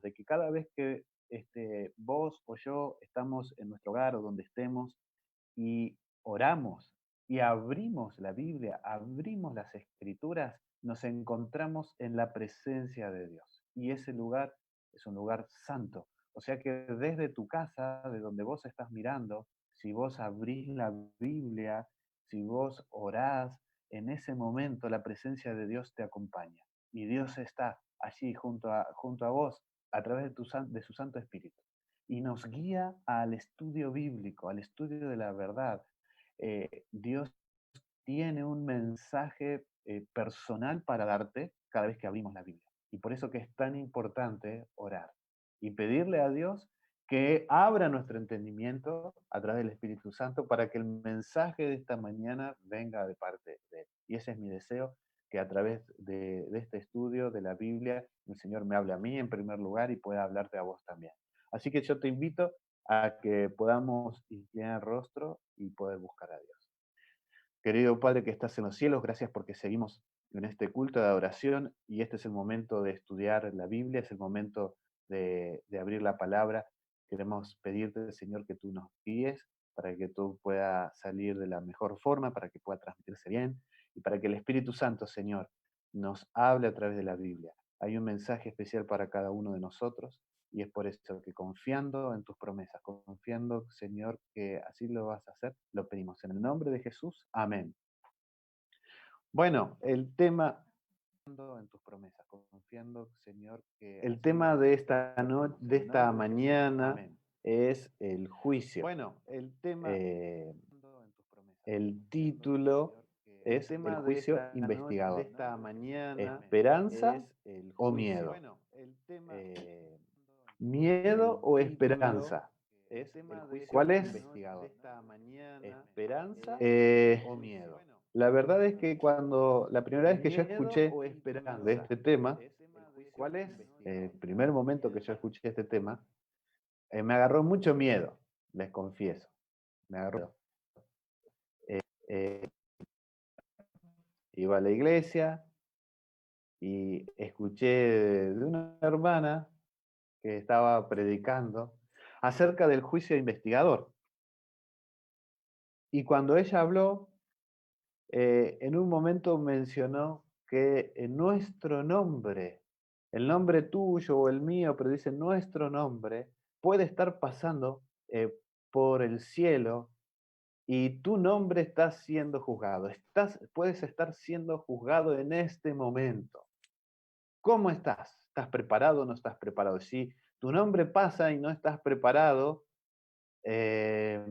de que cada vez que vos o yo estamos en nuestro hogar o donde estemos y oramos y abrimos la Biblia, abrimos las Escrituras, nos encontramos en la presencia de Dios. Y ese lugar es un lugar santo. O sea que desde tu casa, de donde vos estás mirando, si vos abrís la Biblia, si vos orás, en ese momento la presencia de Dios te acompaña. Y Dios está allí junto a vos a través de su Santo Espíritu y nos guía al estudio bíblico, al estudio de la verdad. Dios tiene un mensaje personal para darte cada vez que abrimos la Biblia. Y por eso que es tan importante orar y pedirle a Dios que abra nuestro entendimiento a través del Espíritu Santo para que el mensaje de esta mañana venga de parte de Él. Y ese es mi deseo, que a través de este estudio de la Biblia, el Señor me hable a mí en primer lugar y pueda hablarte a vos también. Así que yo te invito a que podamos inclinar el rostro y poder buscar a Dios. Querido Padre que estás en los cielos, gracias porque seguimos en este culto de adoración y este es el momento de estudiar la Biblia, es el momento de abrir la palabra. Queremos pedirte, Señor, que tú nos guíes para que todo pueda salir de la mejor forma, para que pueda transmitirse bien y para que el Espíritu Santo, Señor, nos hable a través de la Biblia. Hay un mensaje especial para cada uno de nosotros y es por eso que confiando en tus promesas, confiando, Señor, que así lo vas a hacer, lo pedimos en el nombre de Jesús. Amén. Bueno, el tema en tus promesas, confiando, Señor, que el tema de esta noche, de esta mañana, es el juicio. Bueno, el tema, el título es el juicio investigador. De esta mañana, esperanza o miedo. Bueno, el tema, ¿miedo o esperanza? Es el juicio. ¿Cuál es? Investigador. De esta mañana, ¿esperanza o miedo? La verdad es que cuando la primera vez que yo escuché de este tema, ¿cuál es? El primer momento que yo escuché este tema, me agarró mucho miedo, les confieso. Me agarró. Eh, Iba a la iglesia y escuché de una hermana que estaba predicando acerca del juicio investigador. Y cuando ella habló, en un momento mencionó que en nuestro nombre, el nombre tuyo o el mío, pero dice nuestro nombre, puede estar pasando por el cielo y tu nombre está siendo juzgado. Puedes estar siendo juzgado en este momento. ¿Cómo estás? ¿Estás preparado o no estás preparado? Si tu nombre pasa y no estás preparado, eh,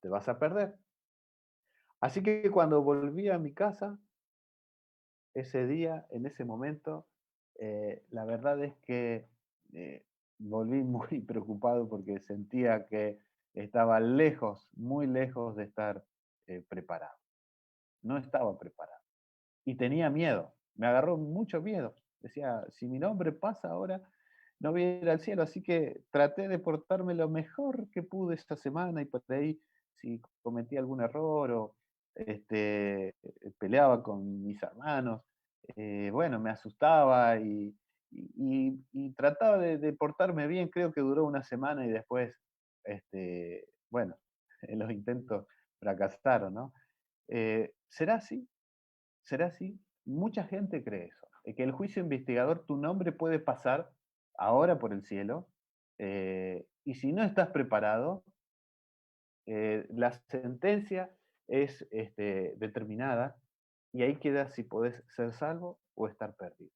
te vas a perder. Así que cuando volví a mi casa, ese día, en ese momento, la verdad es que eh, volví muy preocupado porque sentía que estaba lejos, muy lejos de estar preparado. No estaba preparado. Y tenía miedo, me agarró mucho miedo. Decía, si mi nombre pasa ahora, no voy a ir al cielo. Así que traté de portarme lo mejor que pude esta semana y por ahí, si cometí algún error o peleaba con mis hermanos, bueno, me asustaba y trataba de portarme bien. Creo que duró una semana y después, bueno, los intentos fracasaron, ¿no? ¿Será así? ¿Será así? Mucha gente cree eso, que el juicio investigador, tu nombre puede pasar ahora por el cielo, y si no estás preparado, la sentencia es determinada y ahí queda si podés ser salvo o estar perdido.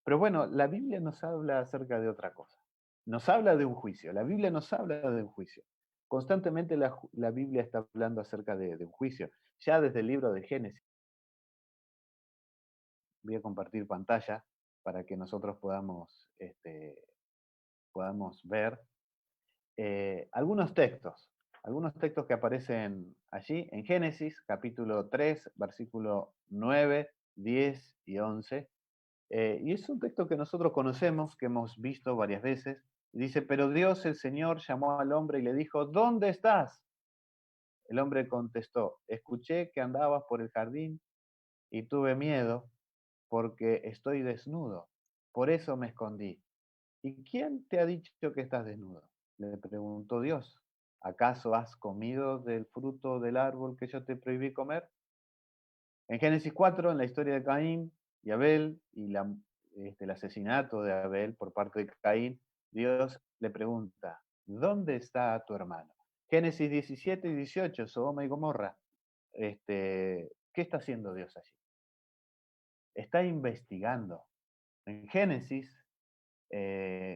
Pero bueno, la Biblia nos habla acerca de otra cosa. Nos habla de un juicio. La Biblia nos habla de un juicio. Constantemente la Biblia está hablando acerca de un juicio. Ya desde el libro de Génesis. Voy a compartir pantalla para que nosotros podamos ver algunos textos que aparecen allí en Génesis, capítulo 3, versículo 9, 10 y 11. Y es un texto que nosotros conocemos, que hemos visto varias veces. Dice, pero Dios el Señor llamó al hombre y le dijo, ¿dónde estás? El hombre contestó, escuché que andabas por el jardín y tuve miedo porque estoy desnudo, por eso me escondí. ¿Y quién te ha dicho que estás desnudo? Le preguntó Dios. ¿Acaso has comido del fruto del árbol que yo te prohibí comer? En Génesis 4, en la historia de Caín y Abel y el asesinato de Abel por parte de Caín, Dios le pregunta, ¿dónde está tu hermano? Génesis 17 y 18, Sodoma y Gomorra. ¿Qué está haciendo Dios allí? Está investigando. En Génesis,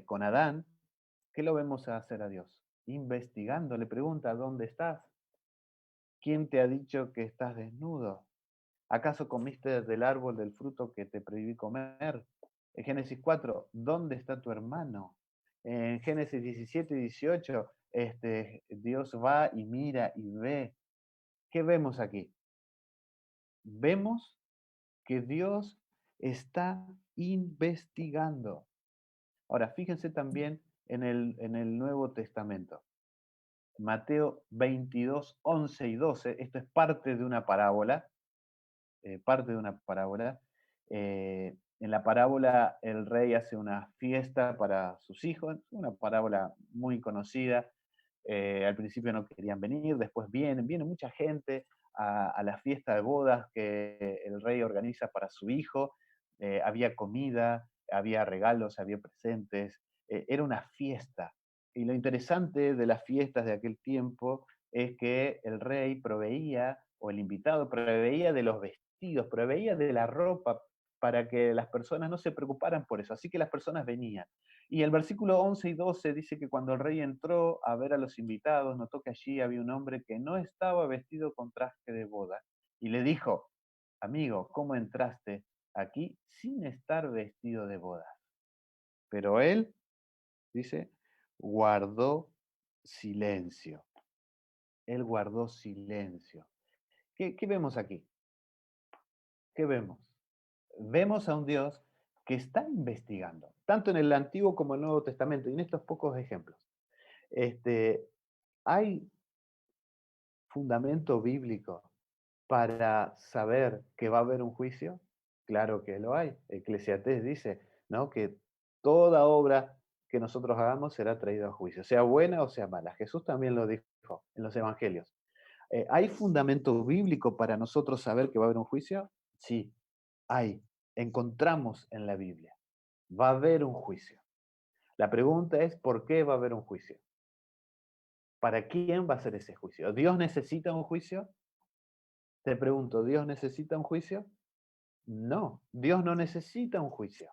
con Adán, ¿qué lo vemos hacer a Dios? Investigando, le pregunta, ¿dónde estás? ¿Quién te ha dicho que estás desnudo? ¿Acaso comiste del árbol del fruto que te prohibí comer? En Génesis 4, ¿dónde está tu hermano? En Génesis 17 y 18, Dios va y mira y ve. ¿Qué vemos aquí? Vemos que Dios está investigando. Ahora, fíjense también en el Nuevo Testamento. Mateo 22, 11 y 12, esto es parte de una parábola, parte de una parábola. En la parábola el rey hace una fiesta para sus hijos, una parábola muy conocida. Al principio no querían venir, después viene mucha gente a la fiesta de bodas que el rey organiza para su hijo. Había comida, había regalos, había presentes, era una fiesta. Y lo interesante de las fiestas de aquel tiempo es que el rey proveía, o el invitado proveía de los vestidos, proveía de la ropa para que las personas no se preocuparan por eso. Así que las personas venían. Y el versículo 11 y 12 dice que cuando el rey entró a ver a los invitados, notó que allí había un hombre que no estaba vestido con traje de boda. Y le dijo, amigo, ¿cómo entraste aquí sin estar vestido de boda? Pero él, dice, guardó silencio. Él guardó silencio. ¿Qué vemos aquí? ¿Qué vemos? Vemos a un Dios que está investigando, tanto en el Antiguo como en el Nuevo Testamento, y en estos pocos ejemplos. Este, ¿Hay fundamento bíblico para saber que va a haber un juicio? Claro que lo hay. Eclesiastés dice, ¿no?, que toda obra que nosotros hagamos será traída a juicio, sea buena o sea mala. Jesús también lo dijo en los evangelios. ¿Hay fundamento bíblico para nosotros saber que va a haber un juicio? Sí, hay. Encontramos en la Biblia. Va a haber un juicio. La pregunta es, ¿por qué va a haber un juicio? ¿Para quién va a ser ese juicio? ¿Dios necesita un juicio? Te pregunto, ¿Dios necesita un juicio? No, Dios no necesita un juicio.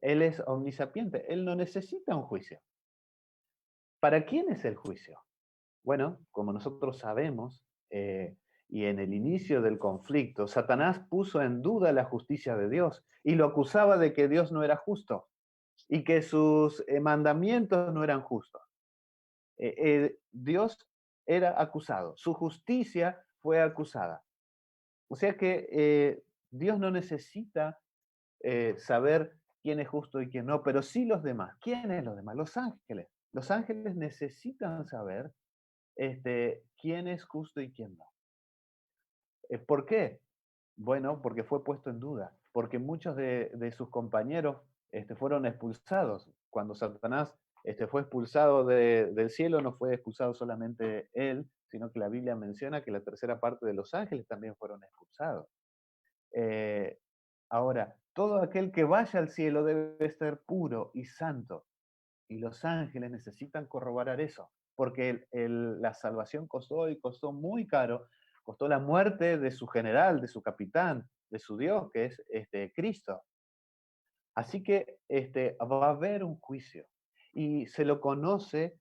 Él es omnisapiente, Él no necesita un juicio. ¿Para quién es el juicio? Bueno, como nosotros sabemos, y en el inicio del conflicto, Satanás puso en duda la justicia de Dios y lo acusaba de que Dios no era justo y que sus mandamientos no eran justos. Dios era acusado, su justicia fue acusada. O sea que Dios no necesita saber quién es justo y quién no, pero sí los demás. ¿Quiénes los demás? Los ángeles. Los ángeles necesitan saber quién es justo y quién no. ¿Por qué? Bueno, porque fue puesto en duda, porque muchos de sus compañeros fueron expulsados. Cuando Satanás fue expulsado del cielo, no fue expulsado solamente él, sino que la Biblia menciona que la tercera parte de los ángeles también fueron expulsados. Eh, Ahora, todo aquel que vaya al cielo debe ser puro y santo, y los ángeles necesitan corroborar eso, porque la salvación costó y costó muy caro, costó la muerte de su general, de su capitán, de su Dios, que es Cristo. Así que va a haber un juicio y se lo conoce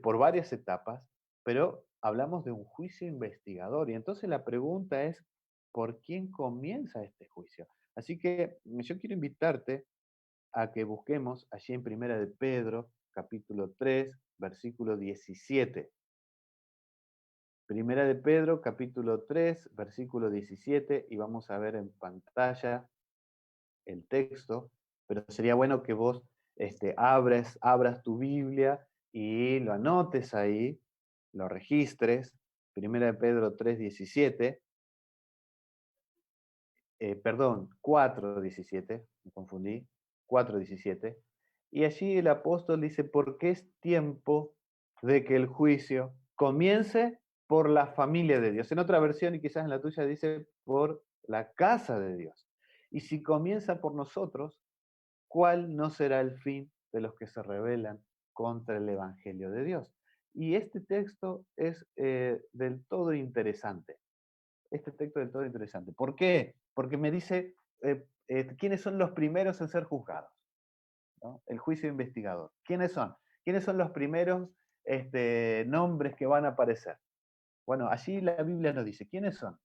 por varias etapas, pero hablamos de un juicio investigador. Y entonces la pregunta es, ¿por quién comienza este juicio? Así que yo quiero invitarte a que busquemos allí en Primera de Pedro, capítulo 3, versículo 17. Primera de Pedro, capítulo 3, versículo 17, y vamos a ver en pantalla el texto, pero sería bueno que vos abras tu Biblia y lo anotes ahí, lo registres. Primera de Pedro 3, 17, perdón, 4, 17, me confundí. 4:17. Y allí el apóstol dice, porque es tiempo de que el juicio comience por la familia de Dios. En otra versión, y quizás en la tuya, dice por la casa de Dios. Y si comienza por nosotros, ¿cuál no será el fin de los que se rebelan contra el Evangelio de Dios? Y este texto es del todo interesante. Este texto es del todo interesante. ¿Por qué? Porque me dice quiénes son los primeros en ser juzgados, ¿no? El juicio investigador. ¿Quiénes son? ¿Quiénes son los primeros nombres que van a aparecer? Bueno, allí la Biblia nos dice, ¿quiénes son?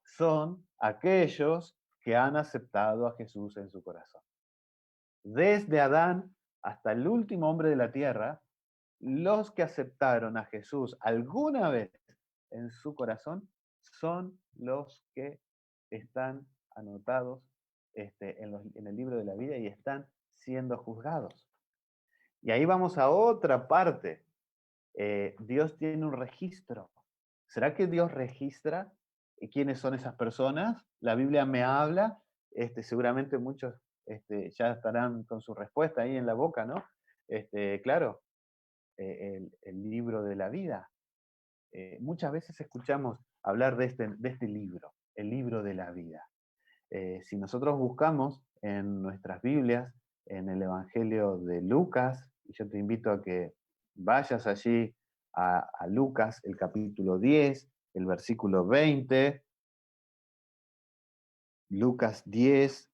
Son aquellos que han aceptado a Jesús en su corazón. Desde Adán hasta el último hombre de la tierra, los que aceptaron a Jesús alguna vez en su corazón son los que están anotados en el libro de la vida y están siendo juzgados. Y ahí vamos a otra parte. Dios tiene un registro. ¿Será que Dios registra quiénes son esas personas? La Biblia me habla, seguramente muchos ya estarán con su respuesta ahí en la boca, ¿no? Claro, el libro de la vida. Muchas veces escuchamos hablar de este libro, el libro de la vida. Si nosotros buscamos en nuestras Biblias, en el Evangelio de Lucas, y yo te invito a que vayas allí a Lucas, el capítulo 10, el versículo 20, Lucas 10,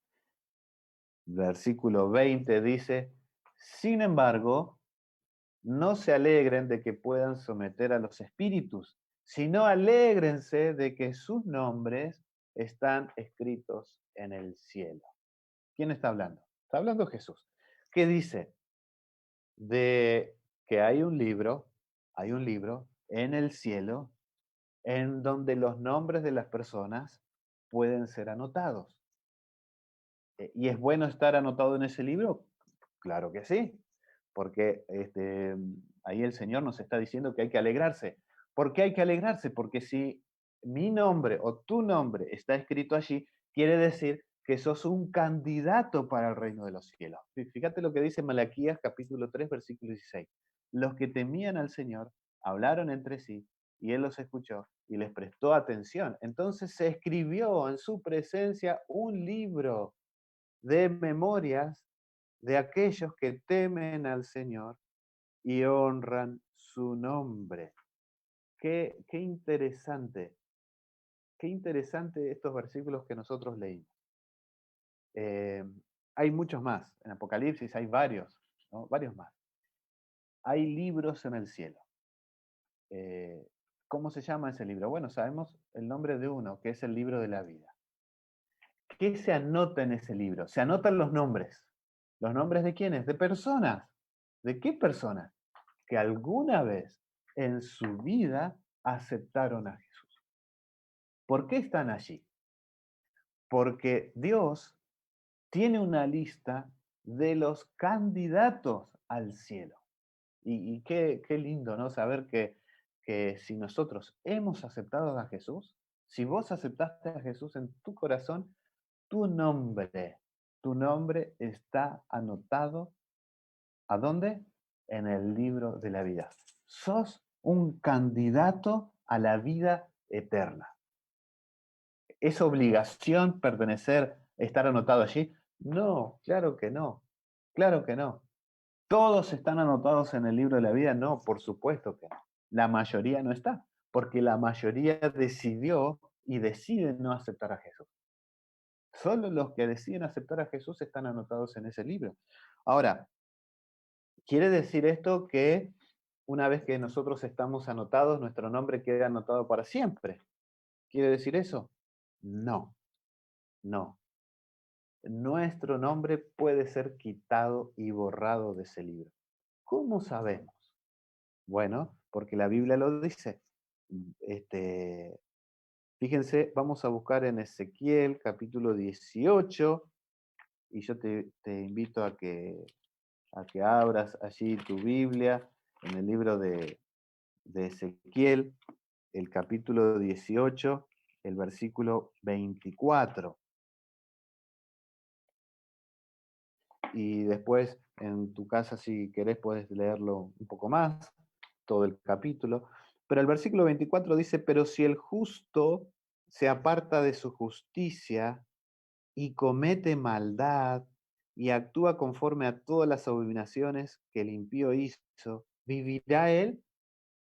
versículo 20 dice, sin embargo, no se alegren de que puedan someter a los espíritus, sino alégrense de que sus nombres están escritos en el cielo. ¿Quién está hablando? Está hablando Jesús. ¿Qué dice? De que hay un libro en el cielo en donde los nombres de las personas pueden ser anotados. ¿Y es bueno estar anotado en ese libro? Claro que sí, porque ahí el Señor nos está diciendo que hay que alegrarse. ¿Por qué hay que alegrarse? Porque si mi nombre o tu nombre está escrito allí, quiere decir que sos un candidato para el reino de los cielos. Fíjate lo que dice Malaquías capítulo 3, versículo 16. Los que temían al Señor hablaron entre sí y Él los escuchó y les prestó atención. Entonces se escribió en su presencia un libro de memorias de aquellos que temen al Señor y honran su nombre. Qué interesante estos versículos que nosotros leímos. Hay muchos más, en Apocalipsis hay varios, ¿no? Varios más. Hay libros en el cielo. ¿Cómo se llama ese libro? Bueno, sabemos el nombre de uno, que es el libro de la vida. ¿Qué se anota en ese libro? Se anotan los nombres. ¿Los nombres de quiénes? De personas. ¿De qué personas? Que alguna vez en su vida aceptaron a Jesús. ¿Por qué están allí? Porque Dios tiene una lista de los candidatos al cielo. Y qué lindo, ¿no? Saber que si nosotros hemos aceptado a Jesús, si vos aceptaste a Jesús en tu corazón, tu nombre está anotado, ¿a dónde? En el libro de la vida. Sos un candidato a la vida eterna. ¿Es obligación pertenecer, estar anotado allí? No, claro que no. Claro que no. ¿Todos están anotados en el libro de la vida? No, por supuesto que no. La mayoría no está, porque la mayoría decidió y decide no aceptar a Jesús. Solo los que deciden aceptar a Jesús están anotados en ese libro. Ahora, ¿quiere decir esto que una vez que nosotros estamos anotados, nuestro nombre queda anotado para siempre? ¿Quiere decir eso? No, no. Nuestro nombre puede ser quitado y borrado de ese libro. ¿Cómo sabemos? Bueno, porque la Biblia lo dice. Este, Fíjense, vamos a buscar en Ezequiel capítulo 18 y yo te invito a que abras allí tu Biblia en el libro de Ezequiel, el capítulo 18, el versículo 24. y después en tu casa, si querés, puedes leerlo un poco más, todo el capítulo. Pero el versículo 24 dice, pero si el justo se aparta de su justicia y comete maldad y actúa conforme a todas las abominaciones que el impío hizo, ¿vivirá él?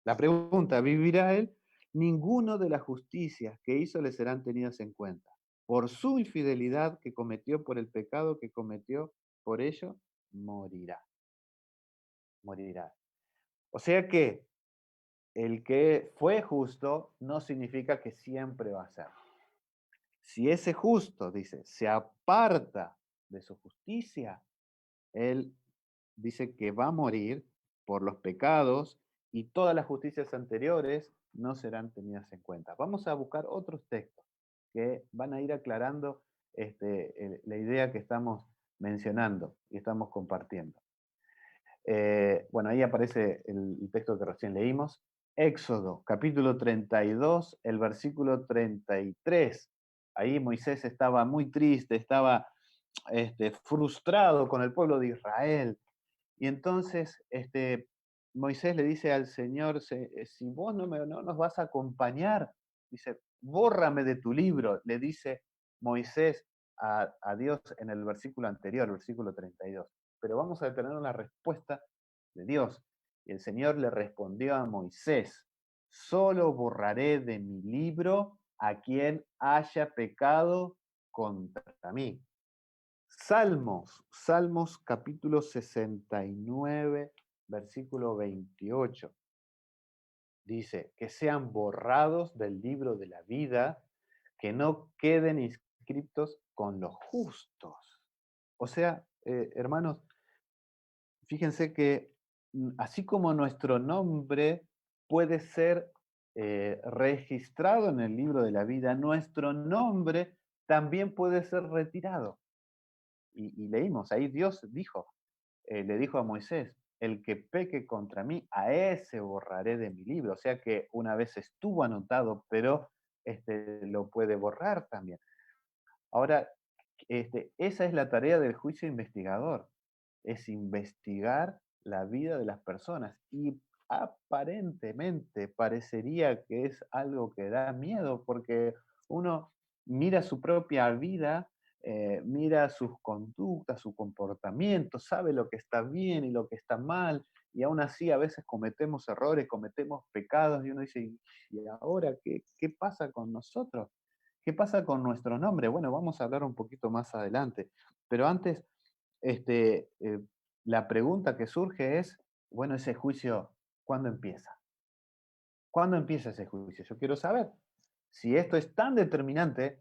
La pregunta, ¿vivirá él? Ninguno de las justicias que hizo le serán tenidas en cuenta. Por su infidelidad que cometió, por el pecado que cometió, por ello morirá. Morirá. O sea que el que fue justo no significa que siempre va a ser. Si ese justo, dice, se aparta de su justicia, él dice que va a morir por los pecados y todas las justicias anteriores no serán tenidas en cuenta. Vamos a buscar otros textos que van a ir aclarando la idea que estamos mencionando y estamos compartiendo. Bueno, ahí aparece el texto que recién leímos. Éxodo, capítulo 32, el versículo 33. Ahí Moisés estaba muy triste, estaba frustrado con el pueblo de Israel. Y entonces Moisés le dice al Señor, si vos no nos vas a acompañar, dice, bórrame de tu libro, le dice Moisés a Dios en el versículo anterior, versículo 32. Pero vamos a tener una respuesta de Dios. Y el Señor le respondió a Moisés, solo borraré de mi libro a quien haya pecado contra mí. Salmos capítulo 69, versículo 28. Dice, que sean borrados del libro de la vida, que no queden inscritos con los justos. O sea, hermanos, fíjense que así como nuestro nombre puede ser registrado en el libro de la vida, nuestro nombre también puede ser retirado. Y leímos, ahí Dios dijo, le dijo a Moisés, el que peque contra mí, a ese borraré de mi libro. O sea que una vez estuvo anotado, pero lo puede borrar también. Ahora, esa es la tarea del juicio investigador, es investigar la vida de las personas. Y aparentemente parecería que es algo que da miedo, porque uno mira su propia vida, mira sus conductas, su comportamiento, sabe lo que está bien y lo que está mal, y aún así a veces cometemos errores, cometemos pecados, y uno dice, ¿y ahora qué pasa con nosotros? ¿Qué pasa con nuestro nombre? Bueno, vamos a hablar un poquito más adelante, pero antes, este, eh, la pregunta que surge es, bueno, ese juicio, ¿cuándo empieza? ¿Cuándo empieza ese juicio? Yo quiero saber si esto es tan determinante,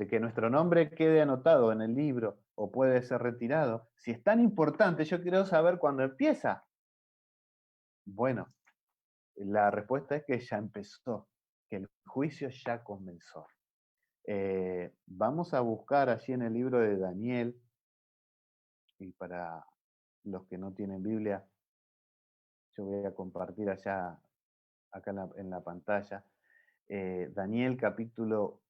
que nuestro nombre quede anotado en el libro o puede ser retirado, si es tan importante, yo quiero saber cuándo empieza. Bueno, la respuesta es que ya empezó, que el juicio ya comenzó. Vamos a buscar allí en el libro de Daniel, y para los que no tienen Biblia, yo voy a compartir allá, acá en la pantalla, Daniel capítulo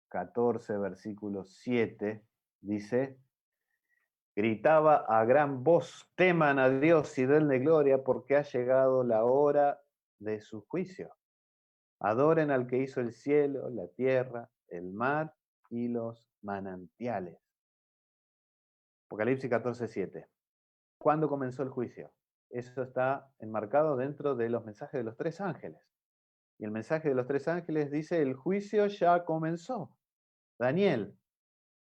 14, versículo 7, dice, gritaba a gran voz, teman a Dios y denle gloria porque ha llegado la hora de su juicio. Adoren al que hizo el cielo, la tierra, el mar y los manantiales. Apocalipsis 14, 7. ¿Cuándo comenzó el juicio? Eso está enmarcado dentro de los mensajes de los tres ángeles. Y el mensaje de los tres ángeles dice, el juicio ya comenzó. Daniel,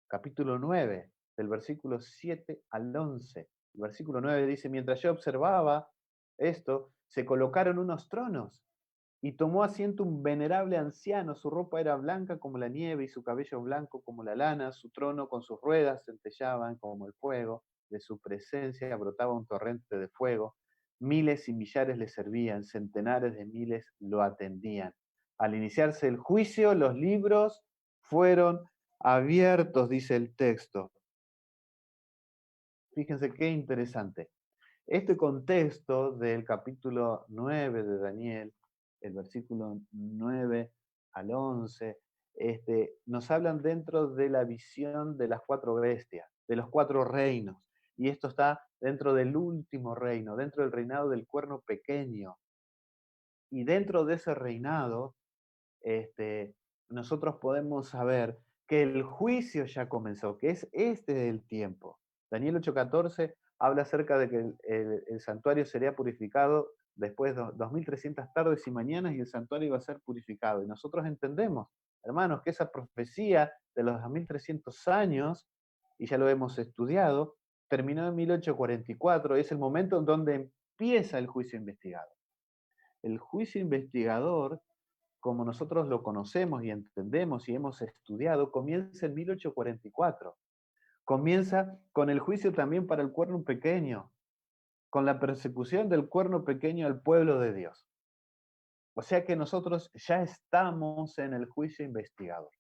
capítulo 9, del versículo 7 al 11. El versículo 9 dice, mientras yo observaba esto, se colocaron unos tronos y tomó asiento un venerable anciano. Su ropa era blanca como la nieve y su cabello blanco como la lana. Su trono con sus ruedas centellaban como el fuego. De su presencia brotaba un torrente de fuego. Miles y millares le servían, centenares de miles lo atendían. Al iniciarse el juicio, los libros fueron abiertos, dice el texto. Fíjense qué interesante. Este contexto del capítulo 9 de Daniel, el versículo 9 al 11, nos hablan dentro de la visión de las cuatro bestias. de los 4 reinos. Y esto está dentro del último reino, dentro del reinado del cuerno pequeño. Y dentro de ese reinado, este, nosotros podemos saber que el juicio ya comenzó, que es este el tiempo. Daniel 8:14 habla acerca de que el santuario sería purificado después de 2300 tardes y mañanas y el santuario iba a ser purificado. Y nosotros entendemos, hermanos, que esa profecía de los 2300 años, y ya lo hemos estudiado, terminó en 1844, es el momento en donde empieza el juicio investigado. El juicio investigador, como nosotros lo conocemos y entendemos y hemos estudiado, comienza en 1844. Comienza con el juicio también para el cuerno pequeño, con la persecución del cuerno pequeño al pueblo de Dios. O sea que nosotros ya estamos en el juicio investigador.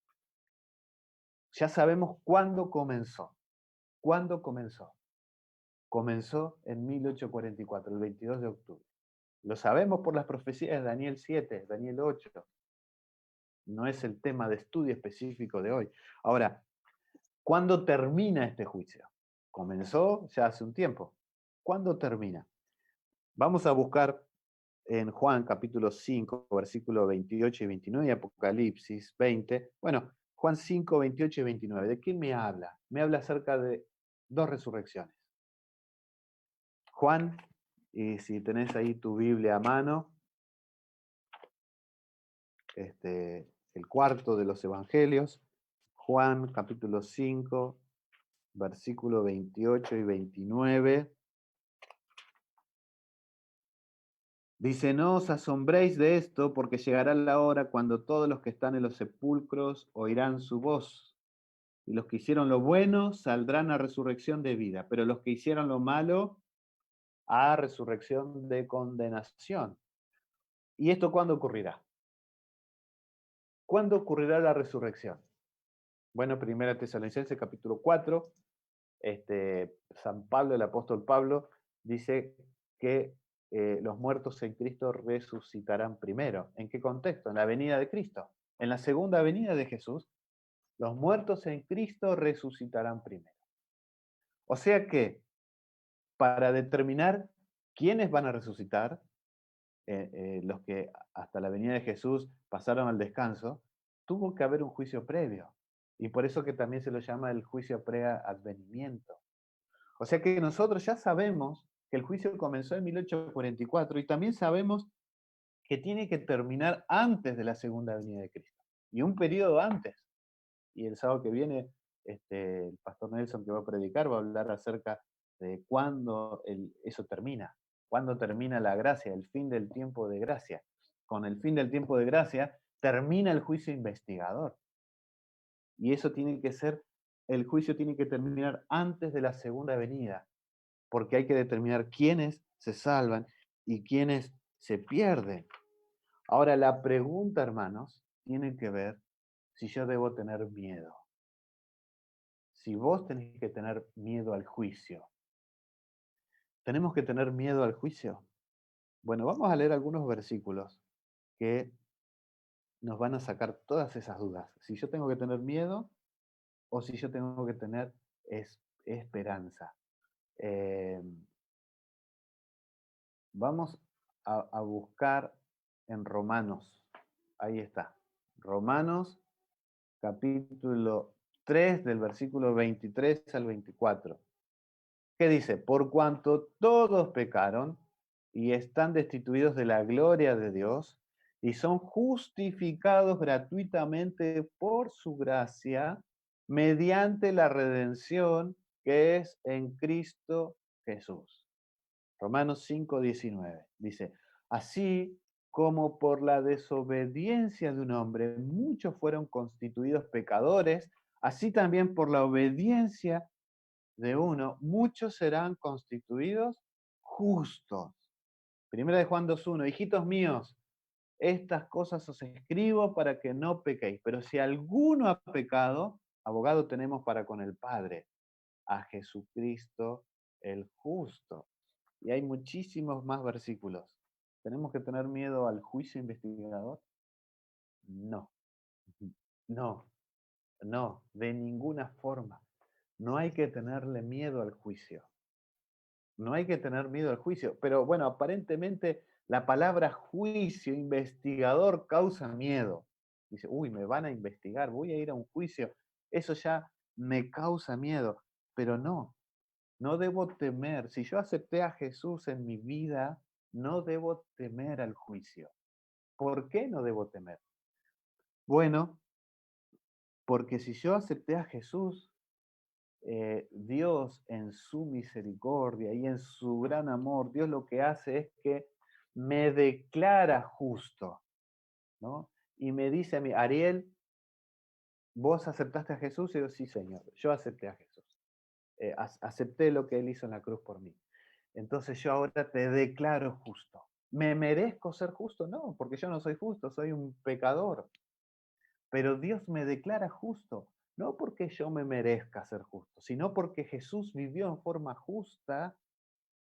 Ya sabemos cuándo comenzó. ¿Cuándo comenzó? Comenzó en 1844, el 22 de octubre. Lo sabemos por las profecías de Daniel 7, Daniel 8. No es el tema de estudio específico de hoy. Ahora, ¿cuándo termina este juicio? Comenzó ya hace un tiempo. ¿Cuándo termina? Vamos a buscar en Juan capítulo 5, versículos 28 y 29 y Apocalipsis 20. Bueno, Juan 5, 28 y 29. ¿De qué me habla? Me habla acerca de dos resurrecciones. Juan, y si tenés ahí tu Biblia a mano, el cuarto de los evangelios, Juan capítulo 5, versículo 28 y 29. Dice, no os asombréis de esto, porque llegará la hora cuando todos los que están en los sepulcros oirán su voz. Y los que hicieron lo bueno saldrán a resurrección de vida, pero los que hicieron lo malo a resurrección de condenación. ¿Y esto cuándo ocurrirá? ¿Cuándo ocurrirá la resurrección? Bueno, 1 Tesalonicenses capítulo 4, San Pablo, el apóstol Pablo, dice que los muertos en Cristo resucitarán primero. ¿En qué contexto? En la venida de Cristo. En la segunda venida de Jesús, los muertos en Cristo resucitarán primero. O sea que, para determinar quiénes van a resucitar, los que hasta la venida de Jesús pasaron al descanso, tuvo que haber un juicio previo. Y por eso que también se lo llama el juicio pre-advenimiento. O sea que nosotros ya sabemos que el juicio comenzó en 1844 y también sabemos que tiene que terminar antes de la segunda venida de Cristo. Y un periodo antes. Y el sábado que viene, el pastor Nelson que va a predicar va a hablar acerca de cuándo eso termina. Cuándo termina la gracia, el fin del tiempo de gracia. Con el fin del tiempo de gracia termina el juicio investigador. Y eso tiene que ser, el juicio tiene que terminar antes de la segunda venida, porque hay que determinar quiénes se salvan y quiénes se pierden. Ahora, la pregunta, hermanos, tiene que ver si yo debo tener miedo. Si vos tenés que tener miedo al juicio. ¿Tenemos que tener miedo al juicio? Bueno, vamos a leer algunos versículos que nos van a sacar todas esas dudas. Si yo tengo que tener miedo o si yo tengo que tener esperanza. Eh, Vamos a buscar en Romanos. Ahí está. Romanos capítulo 3 del versículo 23 al 24. ¿Qué dice? Por cuanto todos pecaron y están destituidos de la gloria de Dios y son justificados gratuitamente por su gracia mediante la redención que es en Cristo Jesús. Romanos 5:19 dice, así como por la desobediencia de un hombre muchos fueron constituidos pecadores, así también por la obediencia de uno muchos serán constituidos justos. Primera de Juan 2:1, hijitos míos, estas cosas os escribo para que no pequéis, pero si alguno ha pecado, abogado tenemos para con el Padre, a Jesucristo el justo. Y hay muchísimos más versículos. ¿Tenemos que tener miedo al juicio investigador? No, no, no, de ninguna forma. No hay que tenerle miedo al juicio. No hay que tener miedo al juicio. Pero bueno, aparentemente la palabra juicio, investigador, causa miedo. Dice, uy, me van a investigar, voy a ir a un juicio. Eso ya me causa miedo. Pero no, no debo temer. Si yo acepté a Jesús en mi vida, no debo temer al juicio. ¿Por qué no debo temer? Bueno, porque si yo acepté a Jesús, Dios en su misericordia y en su gran amor, Dios lo que hace es que me declara justo, ¿no? Y me dice a mí, Ariel, ¿vos aceptaste a Jesús? Y yo, sí, Señor, yo acepté a Jesús. Acepté lo que Él hizo en la cruz por mí. Entonces yo ahora te declaro justo. ¿Me merezco ser justo? No, porque yo no soy justo, soy un pecador. Pero Dios me declara justo, no porque yo me merezca ser justo, sino porque Jesús vivió en forma justa,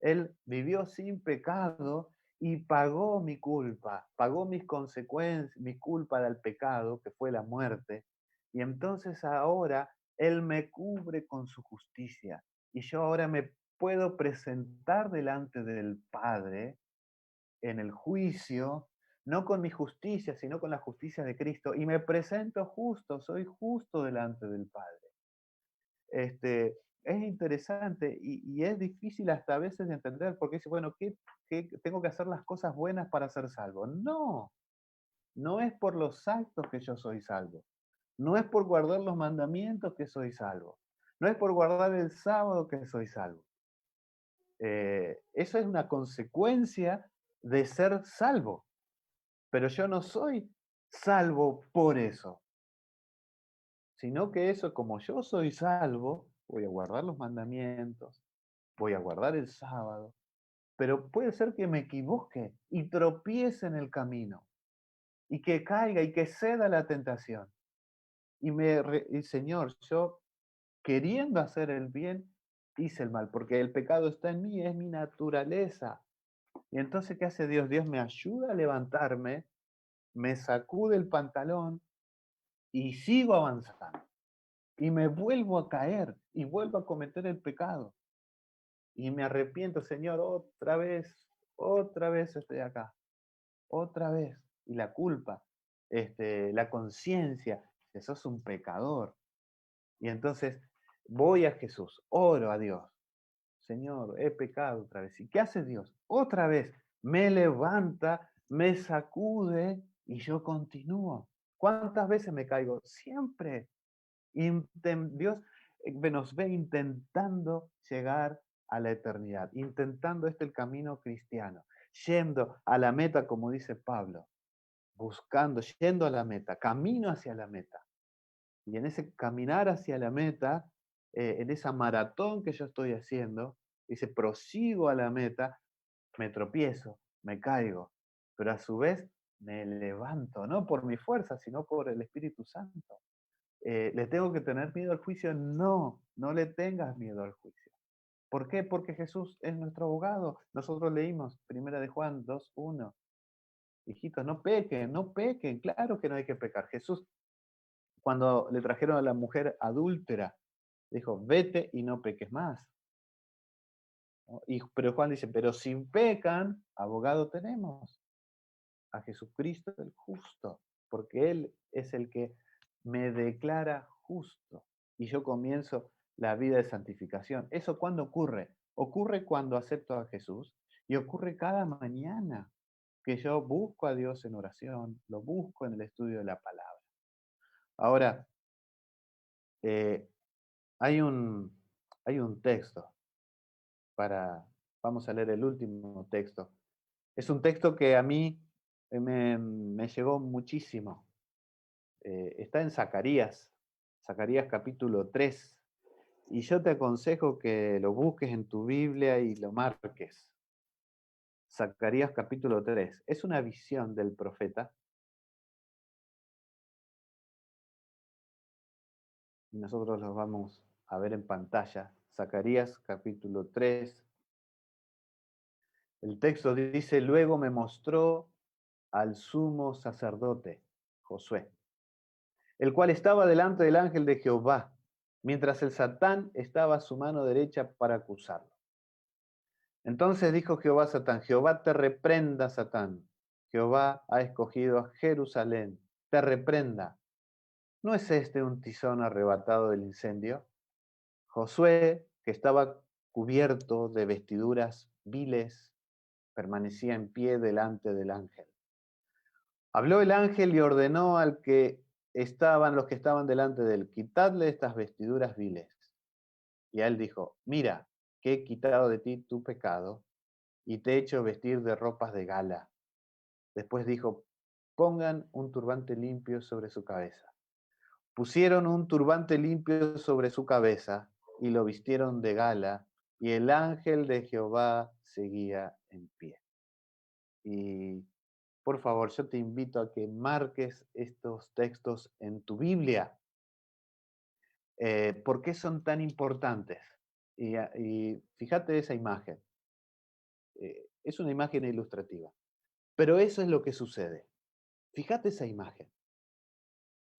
Él vivió sin pecado y pagó mi culpa, pagó mis consecuencias, mi culpa del pecado, que fue la muerte. Y entonces ahora Él me cubre con su justicia. Y yo ahora me puedo presentar delante del Padre en el juicio, no con mi justicia, sino con la justicia de Cristo, y me presento justo, soy justo delante del Padre. Es interesante y es difícil hasta a veces de entender, porque dice, bueno, ¿qué tengo que hacer las cosas buenas para ser salvo? No, no es por los actos que yo soy salvo, no es por guardar los mandamientos que soy salvo, no es por guardar el sábado que soy salvo. Eso es una consecuencia de ser salvo. Pero yo no soy salvo por eso, sino que eso, como yo soy salvo, voy a guardar los mandamientos, voy a guardar el sábado, pero puede ser que me equivoque y tropiece en el camino y que caiga y que ceda a la tentación. Y Señor, yo queriendo hacer el bien, hice el mal, porque el pecado está en mí, es mi naturaleza. Y entonces, ¿qué hace Dios? Dios me ayuda a levantarme, me sacude el pantalón y sigo avanzando. Y me vuelvo a caer y vuelvo a cometer el pecado. Y me arrepiento, Señor, otra vez estoy acá, otra vez. Y la culpa, la conciencia, que sos un pecador. Y entonces voy a Jesús, oro a Dios. Señor, he pecado otra vez. ¿Y qué hace Dios? Otra vez me levanta, me sacude y yo continúo. ¿Cuántas veces me caigo? Siempre. Dios nos ve intentando llegar a la eternidad, intentando el camino cristiano, yendo a la meta, como dice Pablo, buscando, yendo a la meta, camino hacia la meta. Y en ese caminar hacia la meta, en esa maratón que yo estoy haciendo, dice, prosigo a la meta, me tropiezo, me caigo, pero a su vez me levanto, no por mi fuerza, sino por el Espíritu Santo. ¿Le tengo que tener miedo al juicio? No, no le tengas miedo al juicio. ¿Por qué? Porque Jesús es nuestro abogado. Nosotros leímos 1 de Juan 2:1. Hijitos, no pequen, no pequen. Claro que no hay que pecar. Jesús, cuando le trajeron a la mujer adúltera, dijo, vete y no peques más. ¿No? Pero Juan dice, pero si pecan, abogado tenemos, a Jesucristo el justo, porque Él es el que me declara justo y yo comienzo la vida de santificación. ¿Eso cuándo ocurre? Ocurre cuando acepto a Jesús y ocurre cada mañana que yo busco a Dios en oración, lo busco en el estudio de la palabra. Ahora, eh, hay un, hay un texto para, vamos a leer el último texto. Es un texto que a mí me llegó muchísimo. Está en Zacarías, Zacarías capítulo 3. Y yo te aconsejo que lo busques en tu Biblia y lo marques. Zacarías capítulo 3. Es una visión del profeta. Y nosotros lo vamos a ver en pantalla. Zacarías capítulo 3. El texto dice, luego me mostró al sumo sacerdote, Josué, el cual estaba delante del ángel de Jehová. mientras el Satán estaba a su mano derecha para acusarlo. Entonces dijo Jehová a Satán, Jehová te reprenda, Satán. Jehová ha escogido a Jerusalén, te reprenda. ¿No es este un tizón arrebatado del incendio? Josué, que estaba cubierto de vestiduras viles, permanecía en pie delante del ángel. Habló el ángel y ordenó al que los que estaban delante de él, quitadle estas vestiduras viles. Y a él dijo, mira, que he quitado de ti tu pecado y te he hecho vestir de ropas de gala. Después dijo, pongan un turbante limpio sobre su cabeza. Pusieron un turbante limpio sobre su cabeza y lo vistieron de gala, y el ángel de Jehová seguía en pie. Y por favor, yo te invito a que marques estos textos en tu Biblia. ¿Por qué son tan importantes? Y fíjate esa imagen. Es una imagen ilustrativa. Pero eso es lo que sucede. Fíjate esa imagen.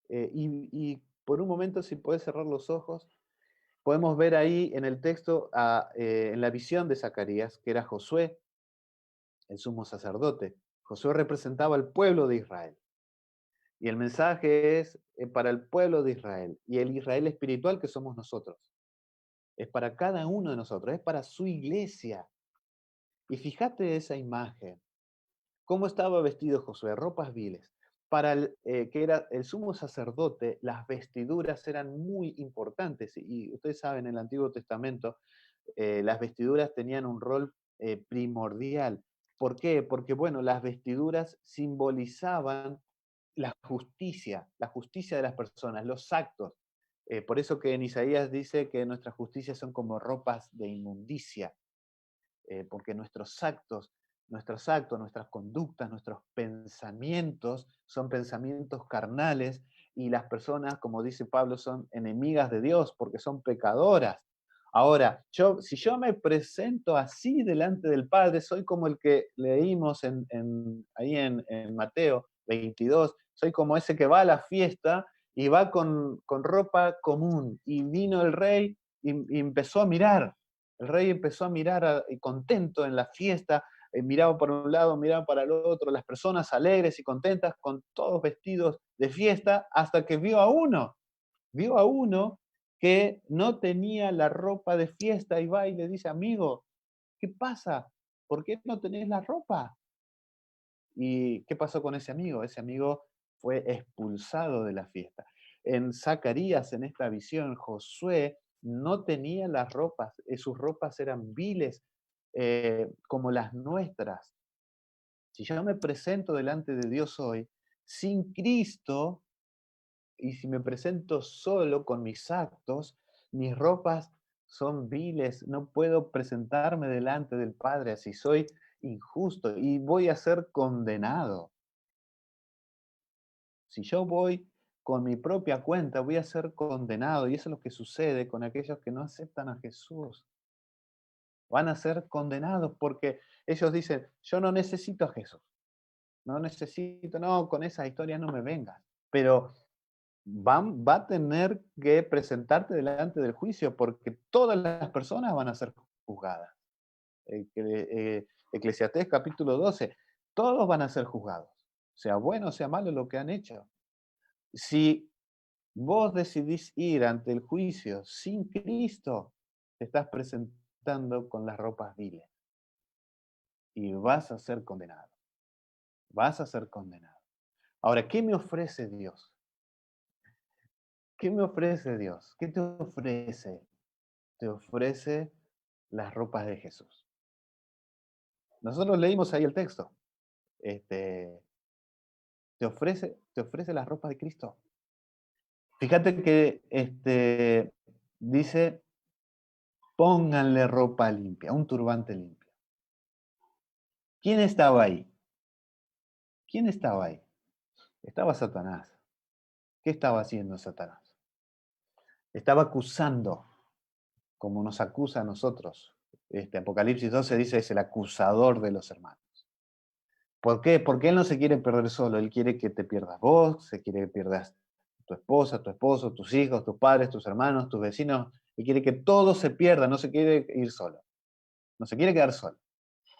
Y por un momento, si puedes cerrar los ojos, podemos ver ahí en el texto, en la visión de Zacarías, que era Josué, el sumo sacerdote. Josué representaba al pueblo de Israel. Y el mensaje es para el pueblo de Israel. Y el Israel espiritual que somos nosotros. Es para cada uno de nosotros, es para su iglesia. Y fíjate esa imagen. ¿Cómo estaba vestido Josué? Ropas viles. Para el que era el sumo sacerdote, las vestiduras eran muy importantes. Y ustedes saben, en el Antiguo Testamento, las vestiduras tenían un rol primordial. ¿Por qué? Porque, bueno, las vestiduras simbolizaban la justicia de las personas, los actos. Por eso que en Isaías dice que nuestras justicias son como ropas de inmundicia, porque nuestras conductas, nuestros pensamientos son pensamientos carnales y las personas, como dice Pablo, son enemigas de Dios porque son pecadoras. Ahora, si yo me presento así delante del Padre, soy como el que leímos ahí en Mateo 22, soy como ese que va a la fiesta y va con ropa común. Y vino el rey y empezó a mirar. El rey empezó a mirar contento en la fiesta, miraba por un lado, miraba para el otro, las personas alegres y contentas, con todos vestidos de fiesta, hasta que vio a uno que no tenía la ropa de fiesta y va y le dice, amigo, ¿qué pasa? ¿Por qué no tenés la ropa? ¿Y qué pasó con ese amigo? Ese amigo fue expulsado de la fiesta. En Zacarías, en esta visión, Josué no tenía las ropas, sus ropas eran viles como las nuestras. Si yo me presento delante de Dios hoy, sin Cristo, y si me presento solo con mis actos, mis ropas son viles, no puedo presentarme delante del Padre así, soy injusto y voy a ser condenado. Si yo voy con mi propia cuenta, voy a ser condenado. Y eso es lo que sucede con aquellos que no aceptan a Jesús. Van a ser condenados porque ellos dicen, yo no necesito a Jesús. No necesito, no, con esa historia no me vengas. Pero va a tener que presentarte delante del juicio porque todas las personas van a ser juzgadas. Eclesiastés capítulo 12, todos van a ser juzgados. Sea bueno o sea malo lo que han hecho. Si vos decidís ir ante el juicio sin Cristo, te estás presentando con las ropas viles y vas a ser condenado. Vas a ser condenado. Ahora, ¿qué me ofrece Dios? ¿Qué me ofrece Dios? ¿Qué te ofrece? Te ofrece las ropas de Jesús. Nosotros leímos ahí el texto. Este, te ofrece las ropas de Cristo. Fíjate que dice, pónganle ropa limpia, un turbante limpio. ¿Quién estaba ahí? ¿Quién estaba ahí? Estaba Satanás. ¿Qué estaba haciendo Satanás? Estaba acusando, como nos acusa a nosotros. Apocalipsis 12 dice es el acusador de los hermanos. ¿Por qué? Porque él no se quiere perder solo, él quiere que te pierdas vos, se quiere que pierdas tu esposa, tu esposo, tus hijos, tus padres, tus hermanos, tus vecinos, y quiere que todo se pierda, no se quiere ir solo, no se quiere quedar solo.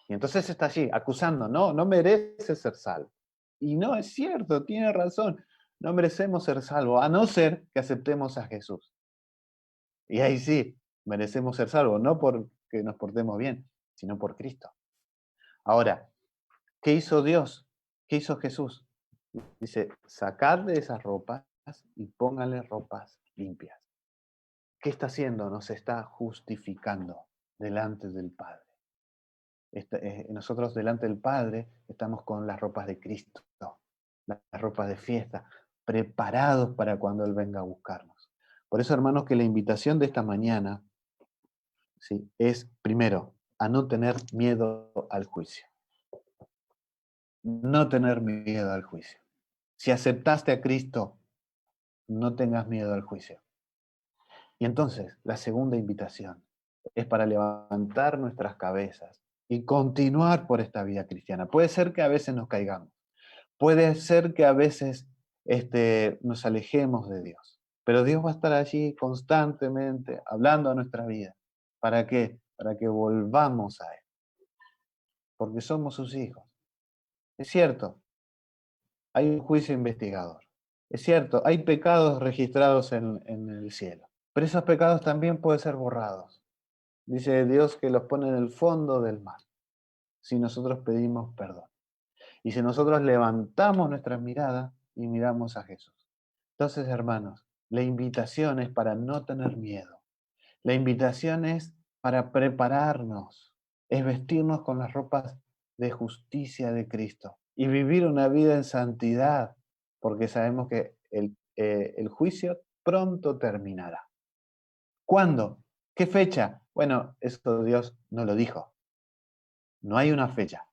Y entonces está allí acusando, no, no merece ser salvo. Y no es cierto, tiene razón, no merecemos ser salvos, a no ser que aceptemos a Jesús. Y ahí sí, merecemos ser salvos, no porque nos portemos bien, sino por Cristo. Ahora, ¿qué hizo Dios? ¿Qué hizo Jesús? Dice, sacadle esas ropas y pónganle ropas limpias. ¿Qué está haciendo? Nos está justificando delante del Padre. Nosotros delante del Padre estamos con las ropas de Cristo, las ropas de fiesta, preparados para cuando Él venga a buscarnos. Por eso, hermanos, que la invitación de esta mañana, ¿sí?, es, primero, a no tener miedo al juicio. No tener miedo al juicio. Si aceptaste a Cristo, no tengas miedo al juicio. Y entonces, la segunda invitación es para levantar nuestras cabezas y continuar por esta vida cristiana. Puede ser que a veces nos caigamos, puede ser que a veces nos alejemos de Dios, pero Dios va a estar allí constantemente hablando a nuestra vida. ¿Para qué? Para que volvamos a Él, porque somos sus hijos. Es cierto, hay un juicio investigador. Es cierto, hay pecados registrados en el cielo, pero esos pecados también pueden ser borrados. Dice Dios que los pone en el fondo del mar, si nosotros pedimos perdón. Y si nosotros levantamos nuestra mirada y miramos a Jesús. Entonces, hermanos, la invitación es para no tener miedo. La invitación es para prepararnos, es vestirnos con las ropas de justicia de Cristo y vivir una vida en santidad, porque sabemos que el juicio pronto terminará. ¿Cuándo? ¿Qué fecha? Bueno, eso Dios no lo dijo. No hay una fecha.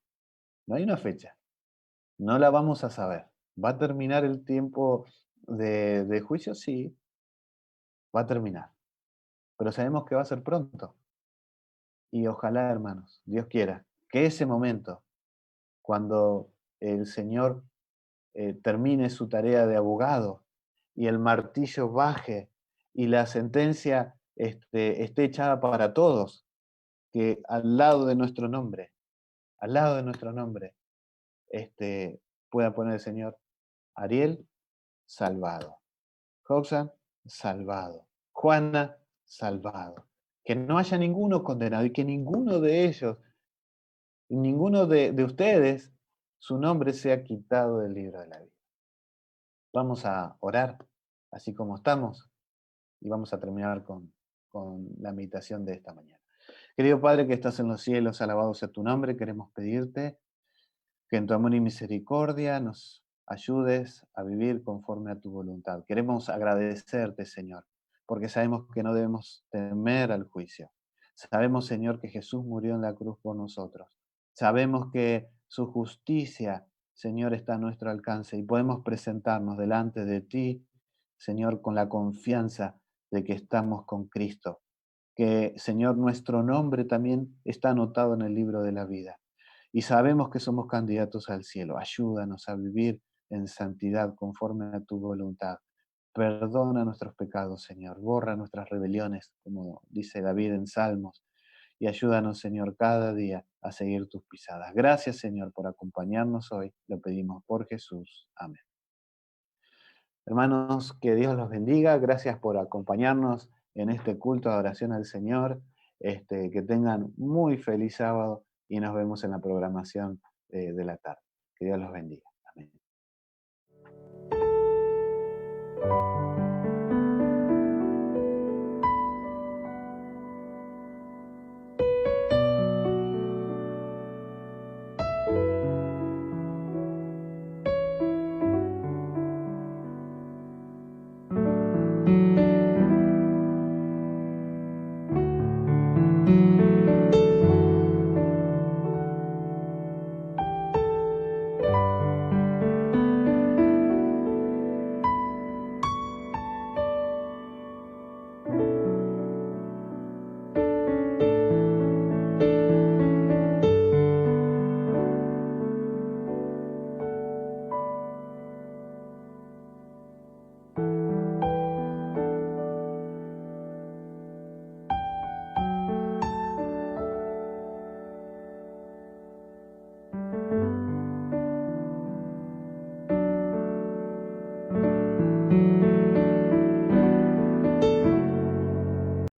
No hay una fecha. No la vamos a saber. ¿Va a terminar el tiempo de juicio? Sí, va a terminar. Pero sabemos que va a ser pronto. Y ojalá, hermanos, Dios quiera, que ese momento, cuando el Señor termine su tarea de abogado y el martillo baje y la sentencia esté echada para todos, que al lado de nuestro nombre, pueda poner el Señor Ariel, salvado. Roxanne, salvado. Juana, salvado. Que no haya ninguno condenado y que ninguno de ellos, ninguno de ustedes, su nombre sea quitado del libro de la vida. Vamos a orar así como estamos y vamos a terminar con la meditación de esta mañana. Querido Padre que estás en los cielos, alabado sea tu nombre, queremos pedirte que en tu amor y misericordia nos ayudes a vivir conforme a tu voluntad. Queremos agradecerte, Señor, porque sabemos que no debemos temer al juicio. Sabemos, Señor, que Jesús murió en la cruz por nosotros. Sabemos que su justicia, Señor, está a nuestro alcance y podemos presentarnos delante de ti, Señor, con la confianza de que estamos con Cristo. Que, Señor, nuestro nombre también está anotado en el libro de la vida y sabemos que somos candidatos al cielo. Ayúdanos a vivir en santidad conforme a tu voluntad. Perdona nuestros pecados, Señor. Borra nuestras rebeliones, como dice David en Salmos. Y ayúdanos, Señor, cada día a seguir tus pisadas. Gracias, Señor, por acompañarnos hoy. Lo pedimos por Jesús. Amén. Hermanos, que Dios los bendiga. Gracias por acompañarnos en este culto de adoración al Señor. Que tengan muy feliz sábado y nos vemos en la programación de la tarde. Que Dios los bendiga. Amén.